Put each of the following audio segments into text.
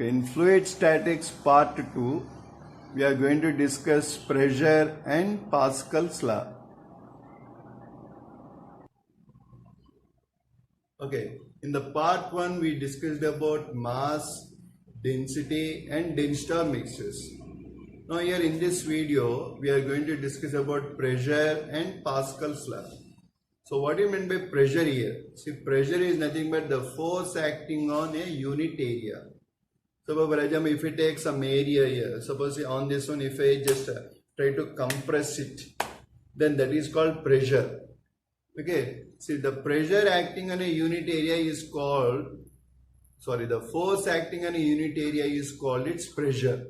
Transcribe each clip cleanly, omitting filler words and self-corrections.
Okay, in fluid statics part 2, we are going to discuss pressure and Pascal's law. Okay, in the part 1 we discussed about mass, density and density of mixtures. Now here in this video we are going to discuss about pressure and Pascal's law. So what do you mean by pressure here? See, pressure is nothing but the force acting on a unit area. So for example, if we take some area here, suppose on this one if I just try to compress it, then that is called pressure. Okay, see the pressure acting on a unit area is called, the force acting on a unit area is called its pressure.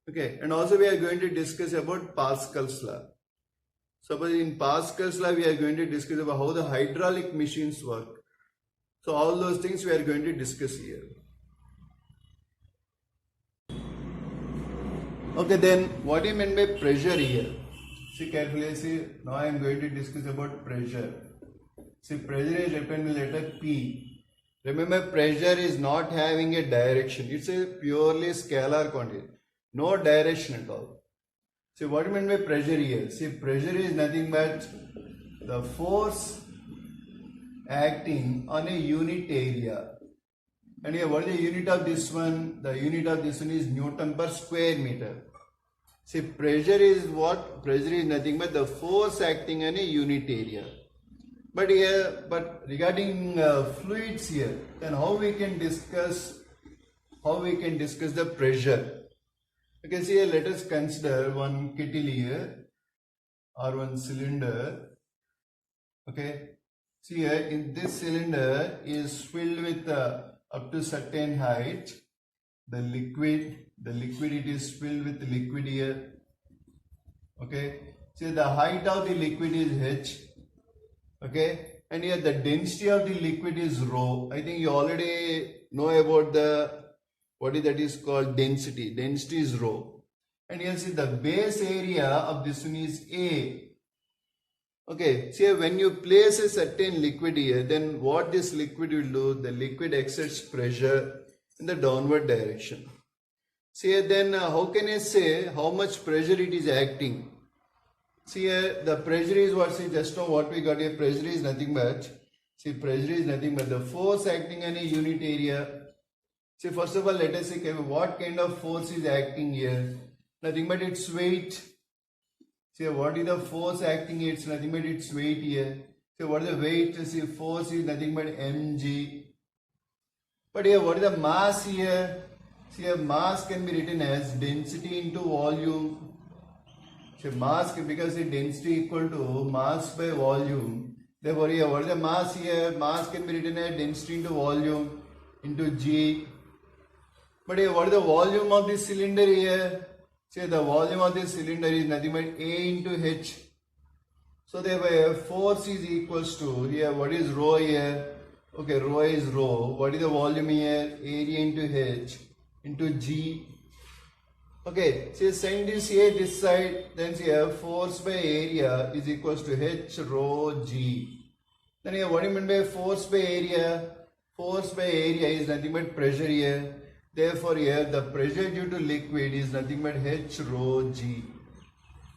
Okay, and also we are going to discuss about Pascal's law. Suppose in Pascal's law we are going to discuss about how the hydraulic machines work. So all those things we are going to discuss here. Okay, then what do you mean by pressure here? See carefully, see now I am going to discuss about pressure. See, pressure is written with letter P. Remember, pressure is not having a direction. It's a purely scalar quantity. No direction at all. See, what do you mean by pressure here? See, pressure is nothing but the force acting on a unit area. And here, what is the unit of this one? The unit of this one is Newton per square meter. See, pressure is what? Pressure is nothing but the force acting on a unit area. But regarding fluids here, then how we can discuss the pressure? Okay, see here, let us consider one kettle here or one cylinder. Okay, see here, in this cylinder is filled with up to certain height. The liquid it is filled with liquid here. Okay, see the height of the liquid is h. Okay, and here the density of the liquid is rho. I think you already know about what is called density. Density is rho. And here see the base area of this one is A. Okay, see when you place a certain liquid here, then what this liquid will do? The liquid exerts pressure in the downward direction. See then how can I say how much pressure it is acting? See here the pressure is what? See just now what we got here, pressure is nothing but, see pressure is nothing but the force acting on a unit area. See, first of all, let us see what kind of force is acting here. Nothing but its weight. See, what is the force acting here? It's nothing but its weight here. See, what is the weight? See, force is nothing but mg. But here, what is the mass here? See, a mass can be written as density into volume. See, mass, because the density equal to mass by volume. Therefore, here, what is the mass here? Mass can be written as density into volume into g. But here, what is the volume of this cylinder here? Say the volume of this cylinder is nothing but A into H. So therefore, force is equals to, here what is rho here? Okay, rho is rho. What is the volume here? Area into H into G. Okay, say send this here this side, then see here force by area is equals to H rho G. Then here what do you mean by force by area? Force by area is nothing but pressure here. Therefore, here the pressure due to liquid is nothing but H rho G.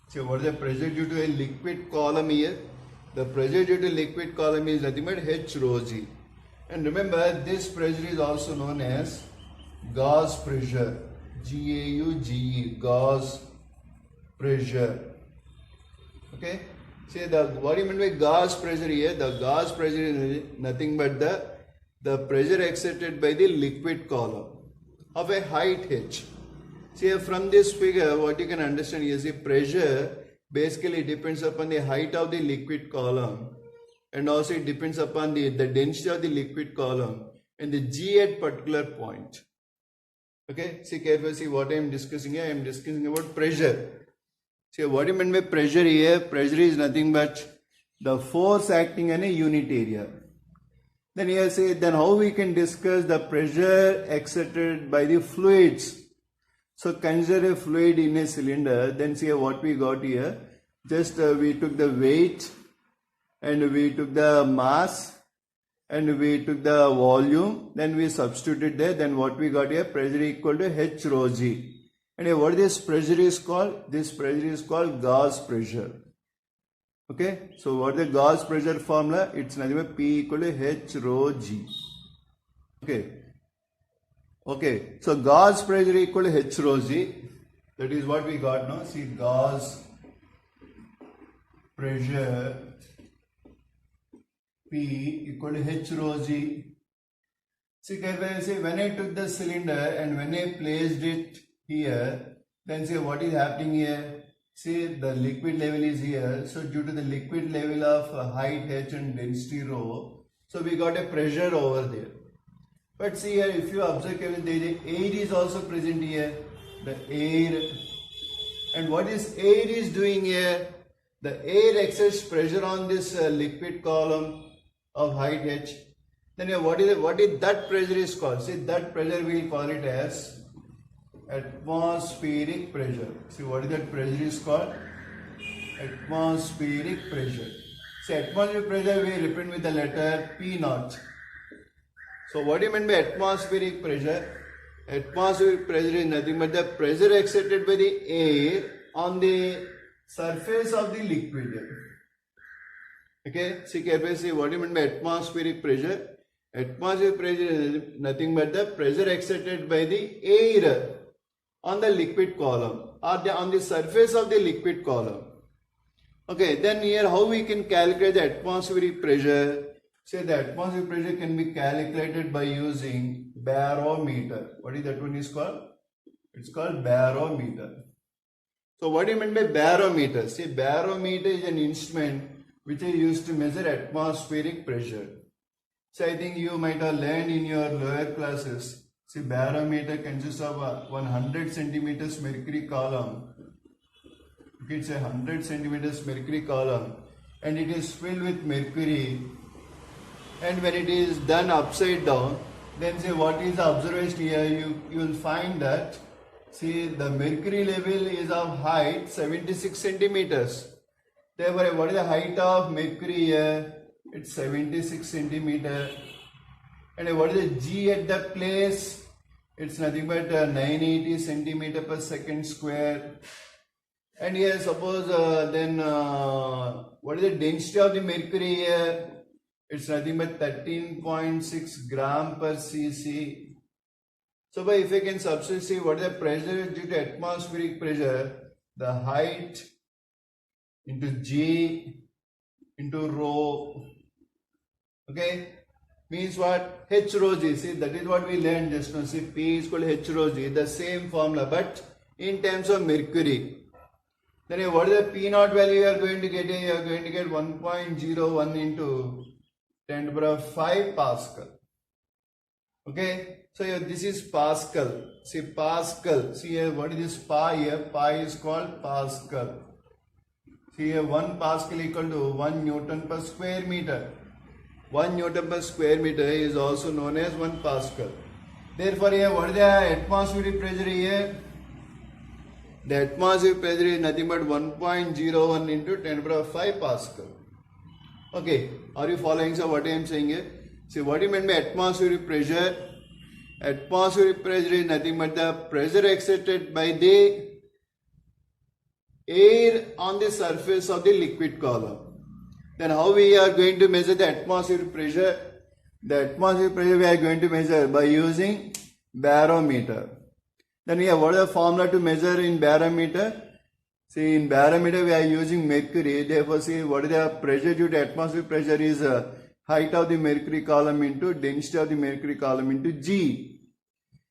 So, what is the pressure due to a liquid column here? The pressure due to liquid column is nothing but H rho G. And remember, this pressure is also known as gauge pressure. G-A-U-G-E, gauge pressure. Okay? Say what do you mean by gauge pressure here? The gauge pressure is nothing but the pressure exerted by the liquid column of a height h. See from this figure what you can understand is the pressure basically depends upon the height of the liquid column, and also it depends upon the density of the liquid column and the G at particular point. Okay, see carefully, see what I am discussing here. I am discussing about pressure. See what do you mean by pressure here? Pressure is nothing but the force acting on a unit area. Then here say, then how we can discuss the pressure exerted by the fluids. So consider a fluid in a cylinder, then see what we got here. Just we took the weight and we took the mass and we took the volume, then we substituted there, then what we got here, pressure equal to H rho G. And here what this pressure is called? This pressure is called Gauss pressure. Okay, so what the Gauss pressure formula? It's nothing but P equal to H rho G. Okay, so Gauss pressure equal to H rho G. That is what we got now. See, Gauss pressure P equal to H rho G. See, when I took the cylinder and when I placed it here, then see what is happening here. See, the liquid level is here. So due to the liquid level of height H and density rho, so we got a pressure over there. But see here, if you observe carefully, the air is also present here. The air. And what is air is doing here? The air exerts pressure on this liquid column of height H. Then here, what is that pressure is called? See, that pressure we'll call it as atmospheric pressure. See, what is that pressure is called? Atmospheric pressure. See, atmospheric pressure we represent with the letter P naught. So what do you mean by atmospheric pressure? Atmospheric pressure is nothing but the pressure exerted by the air on the surface of the liquid. Okay, see carefully, see what do you mean by atmospheric pressure? Atmospheric pressure is nothing but the pressure exerted by the air on the liquid column or on the surface of the liquid column. Okay, then here how we can calculate the atmospheric pressure? Say the atmospheric pressure can be calculated by using barometer. What is that one is called? It's called barometer. So what do you mean by barometer? See, barometer is an instrument which is used to measure atmospheric pressure. So I think you might have learned in your lower classes. See, barometer consists of a 100 centimeters mercury column. Okay, it's a 100 centimeters mercury column and it is filled with mercury. And when it is done upside down, then say what is the observation here? You will find that, see, the mercury level is of height 76 centimeters. Therefore, what is the height of mercury here? It's 76 centimeter. And what is the G at that place? It's nothing but 980 centimeter per second square. And here suppose what is the density of the mercury here? It's nothing but 13.6 gram per cc. So if I can substitute what is the pressure due to atmospheric pressure, the height into G into rho. Okay, means what? H rho G. See, that is what we learned just now. See, P is equal to H rho G, the same formula, but in terms of mercury. Then what is the P naught value you are going to get? You are going to get 1.01 into 10 to the power 5 Pascal. Okay, so here this is Pascal. See, Pascal. See here, what is this pi here? Pi is called Pascal. See here, 1 Pascal equal to 1 Newton per square meter. 1 Newton per square meter is also known as 1 Pascal. Therefore, here what is the atmospheric pressure here? The atmospheric pressure is nothing but 1.01 into 10 to the power 5 Pascal. Okay, are you following so what I am saying here? See, what do you mean by atmospheric pressure? Atmospheric pressure is nothing but the pressure exerted by the air on the surface of the liquid column. Then how we are going to measure the atmospheric pressure? The atmospheric pressure we are going to measure by using barometer. Then we have what is the formula to measure in barometer? See, in barometer we are using mercury. Therefore, see what is the pressure due to atmospheric pressure is height of the mercury column into density of the mercury column into G.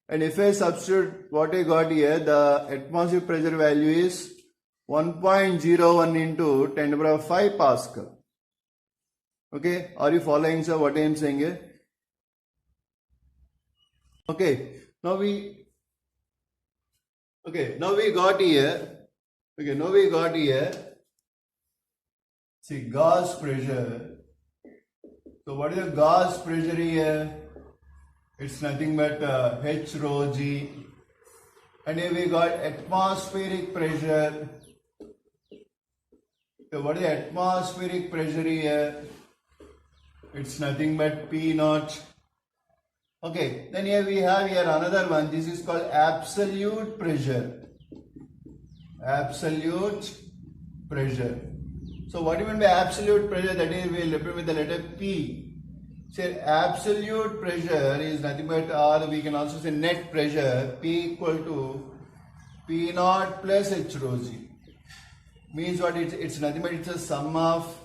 And if I substitute what I got here, the atmospheric pressure value is 1.01 into 10 to the power 5 Pascal. Okay, are you following sir what I am saying here? Okay, now we got here. See, Gauss pressure. So what is the Gauss pressure here? It's nothing but H rho G. And here we got atmospheric pressure. So what is the atmospheric pressure here? It's nothing but P naught. Okay, then here we have another one. This is called absolute pressure. Absolute pressure. So what do you mean by absolute pressure? That is, we will represent with the letter P. Say absolute pressure is nothing but, or we can also say net pressure, P equal to P naught plus H rho G. Means what? It's nothing but it's a sum of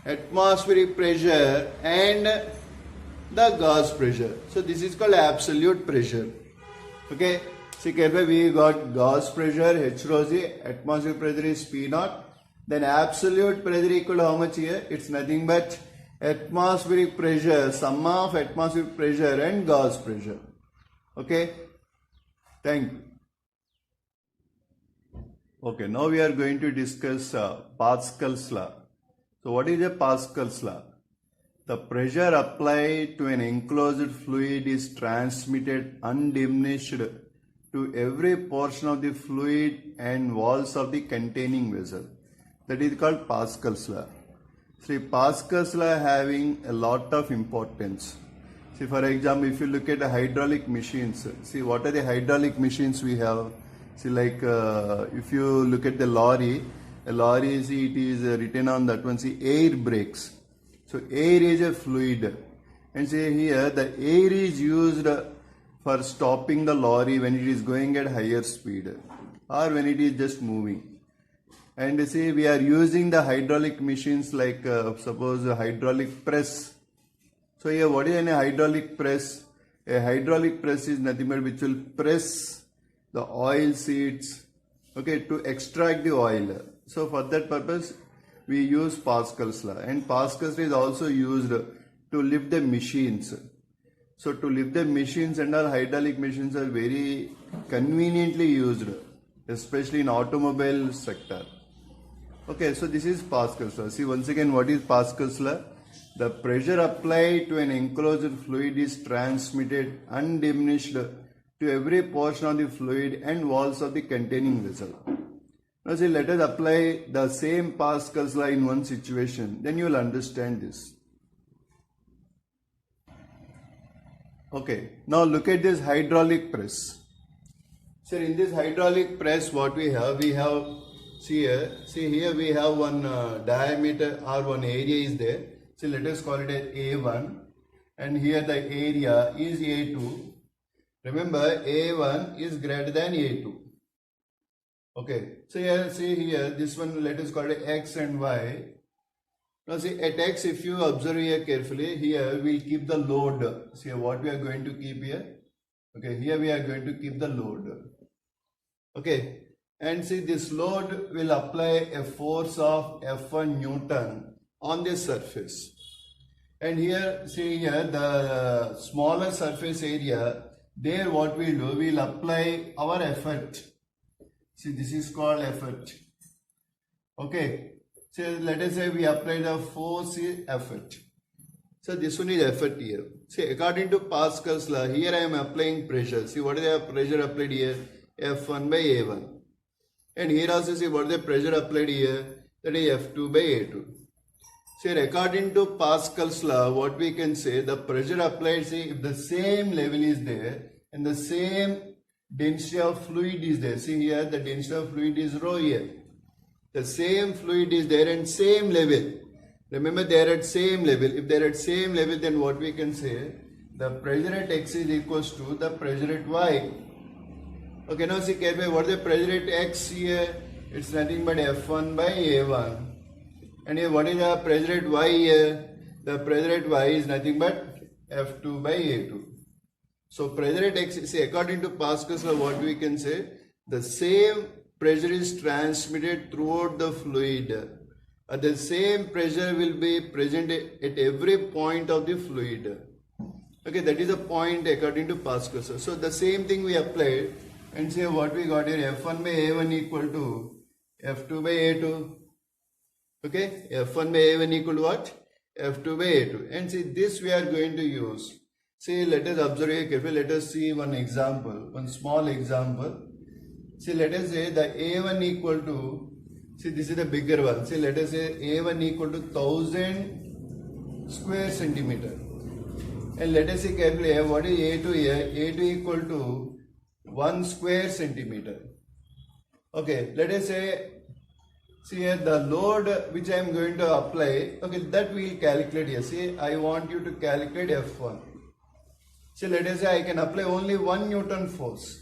atmospheric pressure and the gas pressure. So this is called absolute pressure. Okay. See carefully, we got gas pressure H rho G, atmospheric pressure is P naught. Then absolute pressure equal to how much here? It's nothing but atmospheric pressure, sum of atmospheric pressure and gas pressure. Okay. Thank you. Okay, now we are going to discuss Pascal's law. So what is a Pascal's law? The pressure applied to an enclosed fluid is transmitted undiminished to every portion of the fluid and walls of the containing vessel. That is called Pascal's law. See, Pascal's law having a lot of importance. See, for example, if you look at the hydraulic machines, see what are the hydraulic machines we have? See, like if you look at the lorry, a lorry, see, it is written on that one, see, air brakes. So air is a fluid, and see here the air is used for stopping the lorry when it is going at higher speed or when it is just moving. And see, we are using the hydraulic machines like suppose a hydraulic press. So here, what is a hydraulic press? A hydraulic press is nothing but which will press the oil seeds, okay, to extract the oil. So for that purpose, we use Pascal's law, and Pascal's law is also used to lift the machines. So to lift the machines, and all hydraulic machines are very conveniently used, especially in automobile sector. Okay, so this is Pascal's law. See once again, what is Pascal's law? The pressure applied to an enclosed fluid is transmitted undiminished to every portion of the fluid and walls of the containing vessel. Now see, let us apply the same Pascal's law in one situation, then you will understand this. Okay, now look at this hydraulic press. So in this hydraulic press, what we have, see here we have one diameter or one area is there. So let us call it as A1, and here the area is A2. Remember, A1 is greater than A2. Okay, so here, see here, this one let us call it X and Y. Now see, at X, if you observe here carefully, here we'll keep the load. See what we are going to keep here. Okay, here we are going to keep the load. Okay, and see, this load will apply a force of F1 Newton on this surface. And here, see here, the smaller surface area, there what we do, we'll apply our effort. See, this is called effort. Okay, so let us say we apply the force effort. So this one is effort here. See, according to Pascal's law, here I am applying pressure. See, what is the pressure applied here? F1 by A1. And here also see what is the pressure applied here? That is F2 by A2. See, according to Pascal's law, what we can say, the pressure applied, see, if the same level is there and the same density of fluid is there. See here, the density of fluid is rho here. The same fluid is there and same level. Remember, they are at same level. If they are at same level, then what we can say, the pressure at X is equals to the pressure at Y. Okay, now see carefully, what is the pressure at X here? It's nothing but F1 by A1. And here, what is the pressure at Y here? The pressure at Y is nothing but F2 by A2. So pressure at X, see, according to Pascal's law, what we can say, the same pressure is transmitted throughout the fluid. The same pressure will be present at every point of the fluid. Okay, that is a point according to Pascal's law. So the same thing we applied, and say what we got here, F1 by A1 equal to F2 by A2. Okay, F1 by A1 equal to what? F2 by A2. And see, this we are going to use. See, let us observe here carefully. Let us see one example, one small example. See, let us say the A1 equal to, See, this is the bigger one. See, let us say A1 equal to 1000 square centimeter. And let us see carefully here, what is A2 here? A2 equal to 1 square centimeter. Okay, let us say, see here the load which I am going to apply, okay, that we will calculate here. See, I want you to calculate F1. See, let us say I can apply only 1 Newton force.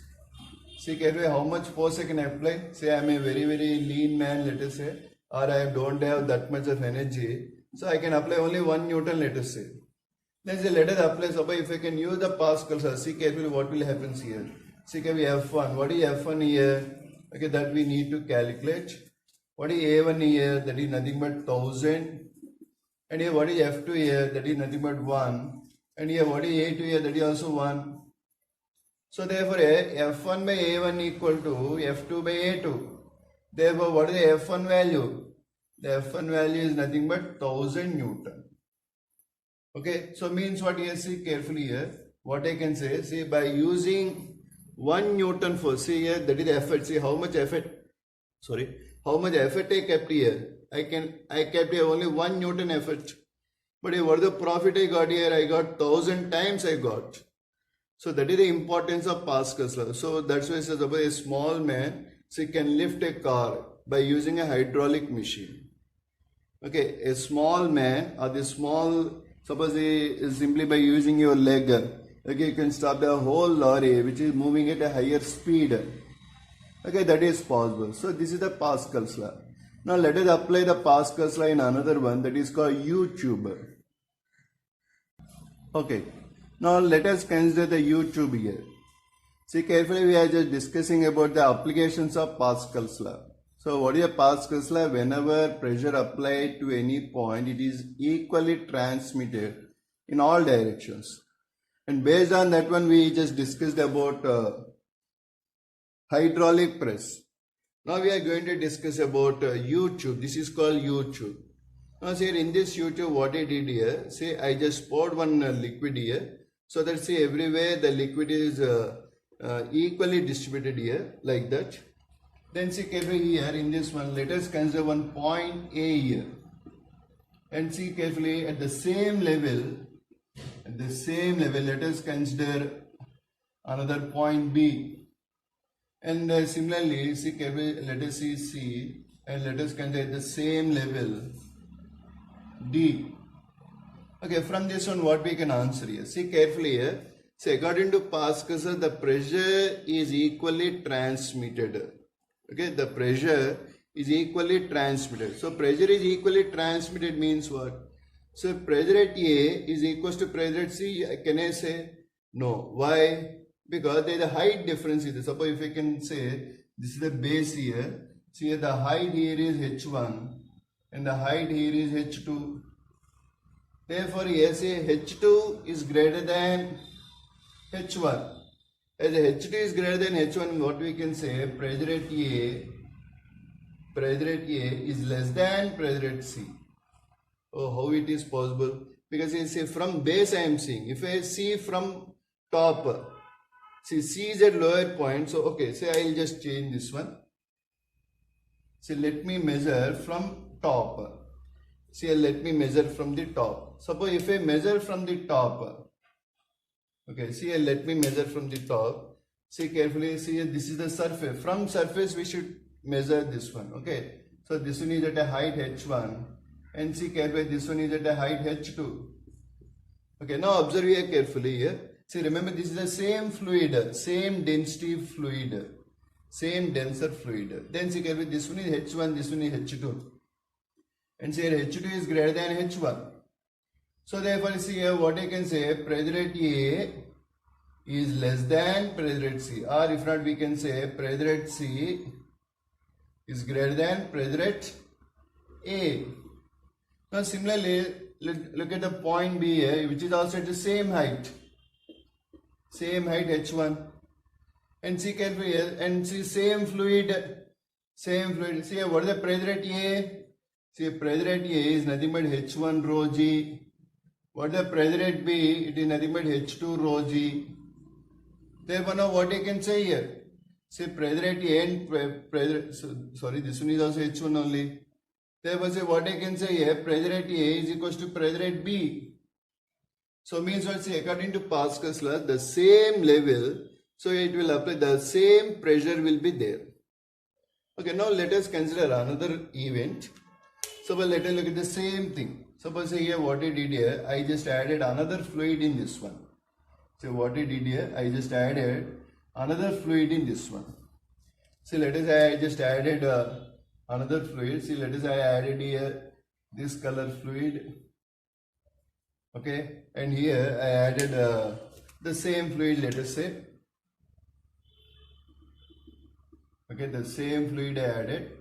See carefully how much force I can apply. Say I am a very lean man, let us say, or I don't have that much of energy. So I can apply only 1 Newton, let us say. Then say let us apply, suppose if I can use the Pascal, see carefully what will happen here. See carefully F1, what is F1 here? Okay, that we need to calculate. What is A1 here? That is nothing but 1000. And here what is F2 here? That is nothing but 1. And here what is A2 here? That is also 1. So therefore F1 by A1 equal to F2 by A2. Therefore what is the F1 value? The F1 value is nothing but 1000 Newton. Okay, so means what here? See carefully here. What I can say, see by using 1 Newton force, see here that is the effort. See how much effort, how much effort I kept here. I kept here only 1 Newton effort. But here what is the profit I got here? I got 1000 times I got. So that is the importance of Pascal's law. So that's why it says about a small man, so he can lift a car by using a hydraulic machine. Okay, a small man or the small, suppose he is simply by using your leg, okay, you can stop the whole lorry which is moving at a higher speed. Okay, that is possible. So this is the Pascal's law. Now let us apply the Pascal's law in another one that is called U-tube. Okay. Now let us consider the U-tube here. See carefully, we are just discussing about the applications of Pascal's law. So what is a Pascal's law? Whenever pressure applied to any point, it is equally transmitted in all directions. And based on that one, we just discussed about hydraulic press. Now we are going to discuss about U-tube. This is called U-tube. Now see in this U-tube, what I did here, say I just poured one liquid here. So that see everywhere the liquid is equally distributed here like that. Then see carefully here in this one, let us consider one point A here. And see carefully at the same level, let us consider another point B. And similarly, see carefully, let us see C and let us consider at the same level D. Okay, from this one what we can answer here. See carefully here. See according to Pascal's law, the pressure is equally transmitted. Okay, the pressure is equally transmitted. So pressure is equally transmitted means what? So pressure at A is equals to pressure at C. Can I say? No. Why? Because there is a height difference here. Suppose if I can say this is the base here. See the height here is H1 and the height here is H2. Therefore, here say H2 is greater than H1. As H2 is greater than H1, what we can say, pressure at A is less than pressure at C. Oh, how it is possible? Because you say from base I am seeing. If I see from top, see C is at lower point. So okay, say I will just change this one. So let me measure from top. See, let me measure from the top. Suppose if I measure from the top, okay, see, let me measure from the top. See carefully, see this is the surface. From surface we should measure this one, okay. So this one is at a height H1 and see carefully this one is at a height H2. Okay, now observe here carefully here. See, remember this is the same fluid, same density fluid, same denser fluid. Then see carefully this one is H1, this one is H2. And say H2 is greater than H1. So therefore see here what I can say, pressure at A is less than pressure at C, or if not we can say pressure at C is greater than pressure at A. Now similarly look at the point B here, which is also at the same height H1, and see carefully here and see same fluid. See here, what is the pressure at A? See, pressure at A is nothing but H1 rho G. What is the pressure at B? It is nothing but H2 rho G. Therefore, now what I can say here? say pressure at A and pressure, sorry, this one is also H1 only. Therefore, say what I can say here, pressure at A is equals to pressure at B. So means what, say according to Pascal's law, the same level, so it will apply, the same pressure will be there. Okay, now let us consider another event. Suppose let us look at the same thing. Suppose say here what I did here, I just added another fluid in this one. So what I did here, I just added another fluid in this one. See, let us say I just added another fluid. See, let us say I added here this color fluid. Okay, and here I added the same fluid, let us say. Okay, the same fluid I added.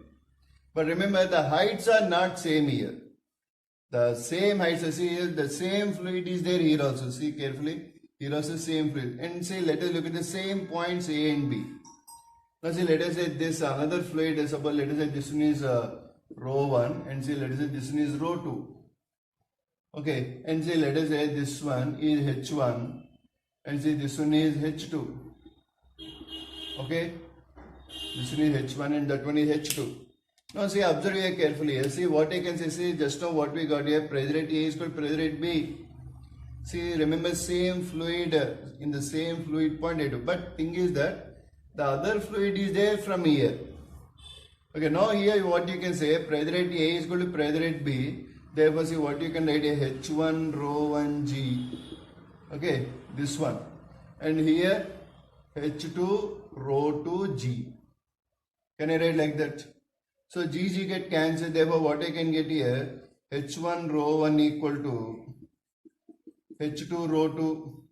But remember, the heights are not same here. The same heights, see here, the same fluid is there here also. See carefully. Here also same fluid. And say, let us look at the same points A and B. Now see, let us say this another fluid, suppose let us say this one is rho 1 and say let us say this one is rho 2. Okay, and say let us say this one is H1 and say this one is H2. Okay, this one is H1 and that one is H2. Now see, observe here carefully here. See what I can say, see just now what we got here, pressure at A is equal to pressure at B. See, remember same fluid in the same fluid point A2. But thing is that the other fluid is there from here. Okay, now here what you can say, pressure at A is equal to pressure at B. Therefore, see what you can write here, H1 rho 1 G. Okay, this one. And here H2 rho 2 G. Can I write like that? So G get cancelled. Therefore, what I can get here, H1 rho 1 equal to H2 rho 2.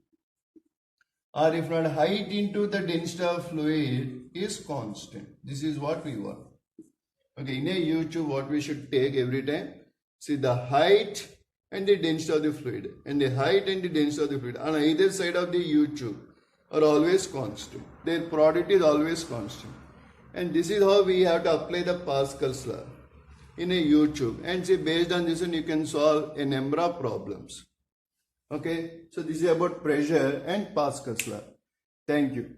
Or if not, height into the density of fluid is constant. This is what we want. Okay, in a U-tube, what we should take every time, see the height and the density of the fluid, and the height and the density of the fluid on either side of the U-tube are always constant. Their product is always constant. And this is how we have to apply the Pascal's law in a U-tube. And see, based on this one, you can solve a number of problems. Okay, so this is about pressure and Pascal's law. Thank you.